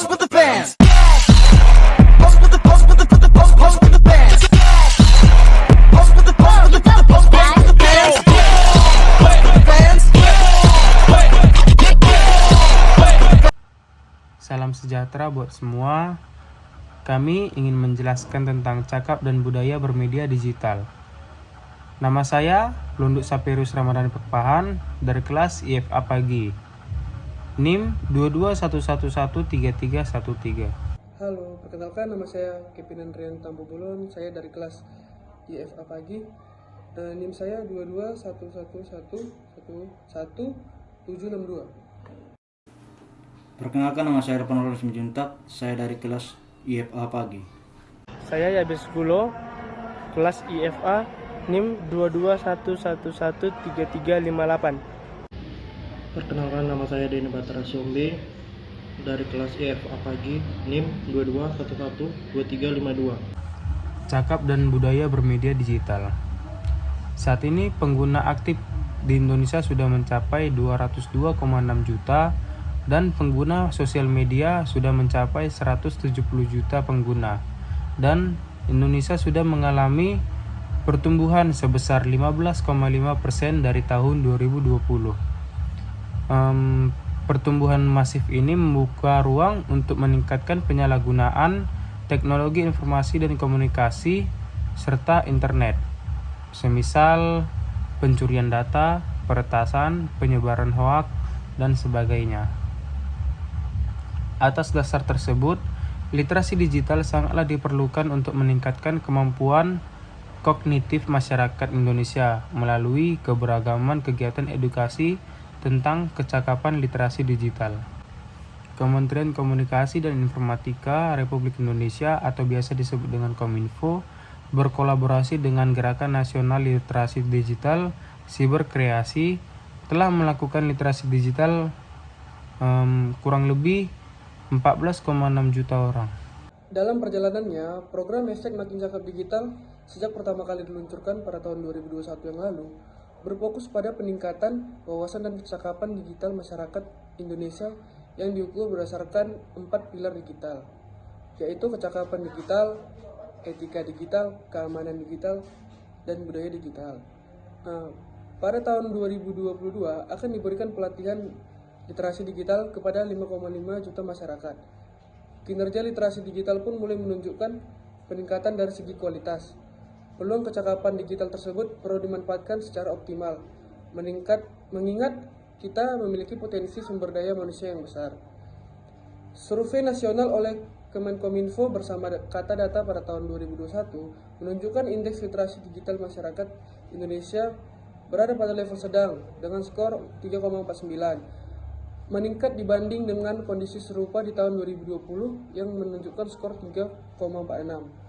Pause with the fans. Pause with the pause with the pause with the fans. Pause with the pause with the pause with the fans. Fans. Salam sejahtera buat semua. Kami ingin menjelaskan tentang cakap dan budaya bermedia digital. Nama saya Lunduk Sapirus Ramadhani Perpahan dari kelas IFA Pagi. NIM 2211131313. Halo, perkenalkan nama saya Kevin Andrian Tambobulon. Saya dari kelas IFA Pagi. NIM saya 2211111762. Perkenalkan, nama saya Irfan Nurul Simjuntak. Saya dari kelas IFA Pagi. Saya Yabes Gulo, kelas IFA, NIM 2211131358. Perkenalkan, nama saya Deni Batara Sombe dari kelas IFA Pagi, NIM 22112352. Cakap dan budaya bermedia digital. Saat ini pengguna aktif di Indonesia sudah mencapai 202,6 juta dan pengguna sosial media sudah mencapai 170 juta pengguna. Dan Indonesia sudah mengalami pertumbuhan sebesar 15,5% dari tahun 2020. Pertumbuhan masif ini membuka ruang untuk meningkatkan penyalahgunaan teknologi informasi dan komunikasi serta internet, semisal pencurian data, peretasan, penyebaran hoaks, dan sebagainya. Atas dasar tersebut, literasi digital sangatlah diperlukan untuk meningkatkan kemampuan kognitif masyarakat Indonesia melalui keberagaman kegiatan edukasi tentang kecakapan literasi digital. Kementerian Komunikasi dan Informatika Republik Indonesia atau biasa disebut dengan Kominfo berkolaborasi dengan Gerakan Nasional Literasi Digital Siberkreasi telah melakukan literasi digital kurang lebih 14,6 juta orang. Dalam perjalanannya, program hashtag Makin Cakap Digital sejak pertama kali diluncurkan pada tahun 2021 yang lalu berfokus pada peningkatan wawasan dan kecakapan digital masyarakat Indonesia yang diukur berdasarkan 4 pilar digital, yaitu kecakapan digital, etika digital, keamanan digital, dan budaya digital. Pada tahun 2022 akan diberikan pelatihan literasi digital kepada 5,5 juta masyarakat. Kinerja literasi digital pun mulai menunjukkan peningkatan dari segi kualitas. Peluang kecakapan digital tersebut perlu dimanfaatkan secara optimal, mengingat kita memiliki potensi sumber daya manusia yang besar. Survei nasional oleh Kemenkominfo bersama Kata Data pada tahun 2021 menunjukkan indeks literasi digital masyarakat Indonesia berada pada level sedang dengan skor 3,49. Meningkat dibanding dengan kondisi serupa di tahun 2020 yang menunjukkan skor 3,46.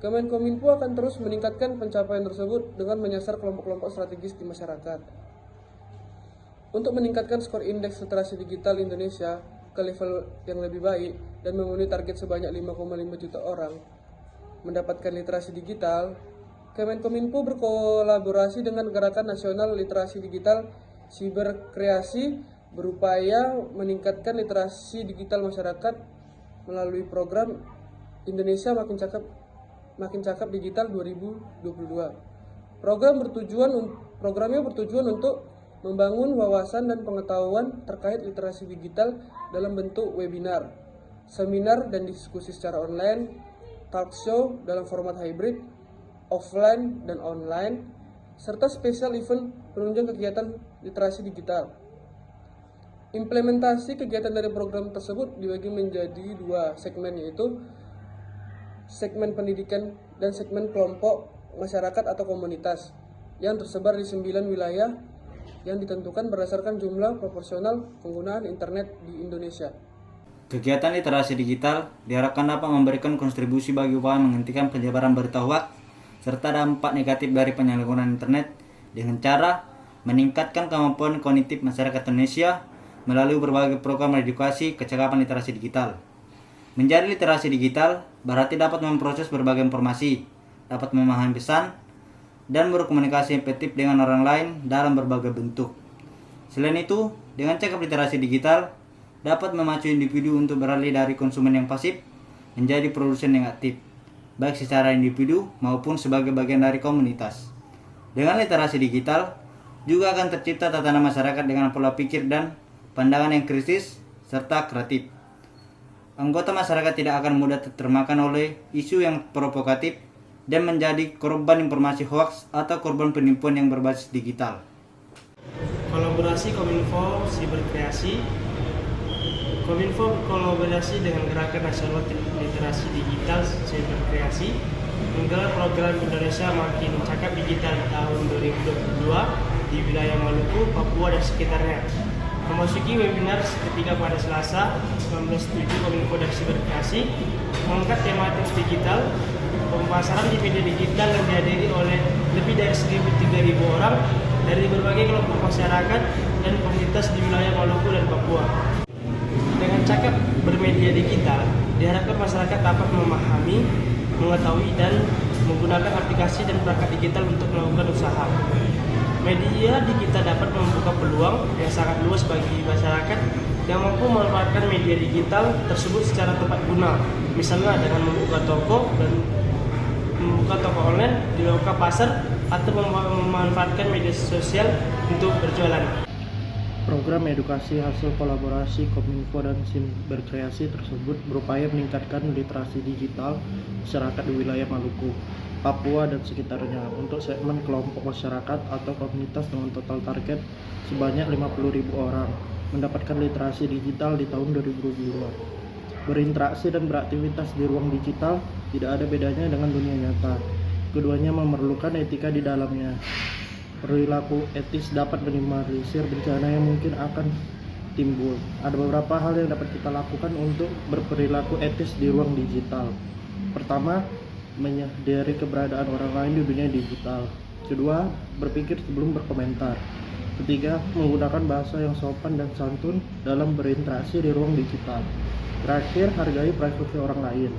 Kemenkominfo akan terus meningkatkan pencapaian tersebut dengan menyasar kelompok-kelompok strategis di masyarakat. Untuk meningkatkan skor indeks literasi digital Indonesia ke level yang lebih baik dan memenuhi target sebanyak 5,5 juta orang mendapatkan literasi digital, Kemenkominfo berkolaborasi dengan Gerakan Nasional Literasi Digital Siberkreasi berupaya meningkatkan literasi digital masyarakat melalui program Indonesia Makin Cakap Digital 2022. Programnya bertujuan untuk membangun wawasan dan pengetahuan terkait literasi digital dalam bentuk webinar, seminar dan diskusi secara online, talk show dalam format hybrid, offline dan online, serta special event penunjang kegiatan literasi digital. Implementasi kegiatan dari program tersebut dibagi menjadi 2 segmen, yaitu segmen pendidikan dan segmen kelompok masyarakat atau komunitas yang tersebar di 9 wilayah yang ditentukan berdasarkan jumlah proporsional penggunaan internet di Indonesia. Kegiatan literasi digital diharapkan dapat memberikan kontribusi bagi upaya menghentikan penyebaran berita hoaks serta dampak negatif dari penyalahgunaan internet dengan cara meningkatkan kemampuan kognitif masyarakat Indonesia melalui berbagai program edukasi kecakapan literasi digital. Menjadi literasi digital berarti dapat memproses berbagai informasi, dapat memahami pesan, dan berkomunikasi efektif dengan orang lain dalam berbagai bentuk. Selain itu, dengan cakap literasi digital, dapat memacu individu untuk beralih dari konsumen yang pasif menjadi produsen yang aktif, baik secara individu maupun sebagai bagian dari komunitas. Dengan literasi digital, juga akan tercipta tatanan masyarakat dengan pola pikir dan pandangan yang kritis serta kreatif. Anggota masyarakat tidak akan mudah termakan oleh isu yang provokatif dan menjadi korban informasi hoaks atau korban penipuan yang berbasis digital. Kolaborasi Kominfo Siberkreasi. Kominfo berkolaborasi dengan Gerakan Nasional Literasi Digital Siberkreasi menggelar program Indonesia Makin Cakap Digital tahun 2022 di wilayah Maluku, Papua, dan sekitarnya. Memasuki webinar ketiga pada Selasa 19/7, Kominfo dan Siberkreasi mengangkat tematik digital, pemasaran di media digital yang dihadiri oleh lebih dari 1.003 orang dari berbagai kelompok masyarakat dan komunitas di wilayah Maluku dan Papua. Dengan cakap bermedia digital, diharapkan masyarakat dapat memahami, mengetahui, dan menggunakan aplikasi dan perangkat digital untuk melakukan usaha. Media digital dapat membuka peluang yang sangat luas bagi masyarakat yang mampu memanfaatkan media digital tersebut secara tepat guna, misalnya dengan membuka toko online di lokal pasar atau memanfaatkan media sosial untuk berjualan. Program edukasi hasil kolaborasi Kominfo dan Siberkreasi tersebut berupaya meningkatkan literasi digital masyarakat di wilayah Maluku, Papua, dan sekitarnya untuk segmen kelompok masyarakat atau komunitas dengan total target sebanyak 50.000 orang mendapatkan literasi digital di tahun 2022. Berinteraksi dan beraktivitas di ruang digital tidak ada bedanya dengan dunia nyata. Keduanya memerlukan etika di dalamnya. Perilaku etis dapat minimalisir bencana yang mungkin akan timbul. Ada beberapa hal yang dapat kita lakukan untuk berperilaku etis di ruang digital. Pertama, menyadari keberadaan orang lain di dunia digital. Kedua, berpikir sebelum berkomentar. Ketiga, menggunakan bahasa yang sopan dan santun dalam berinteraksi di ruang digital. Terakhir, hargai privasi orang lain.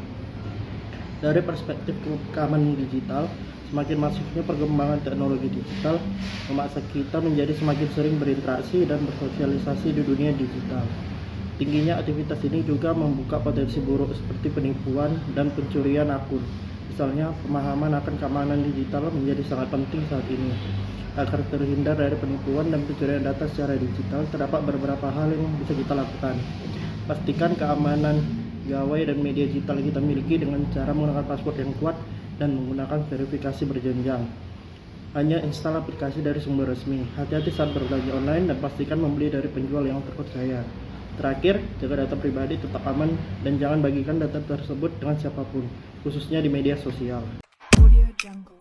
Dari perspektif keamanan digital, semakin masifnya perkembangan teknologi digital memaksa kita menjadi semakin sering berinteraksi dan bersosialisasi di dunia digital. Tingginya aktivitas ini juga membuka potensi buruk seperti penipuan dan pencurian akun. Misalnya, pemahaman akan keamanan digital menjadi sangat penting saat ini. Agar terhindar dari penipuan dan pencurian data secara digital, terdapat beberapa hal yang bisa kita lakukan. Pastikan keamanan gawai dan media digital yang kita miliki dengan cara menggunakan password yang kuat dan menggunakan verifikasi berjenjang. Hanya install aplikasi dari sumber resmi. Hati-hati saat berbelanja online dan pastikan membeli dari penjual yang terpercaya. Terakhir, jaga data pribadi tetap aman dan jangan bagikan data tersebut dengan siapapun, khususnya di media sosial. Audio Jungle.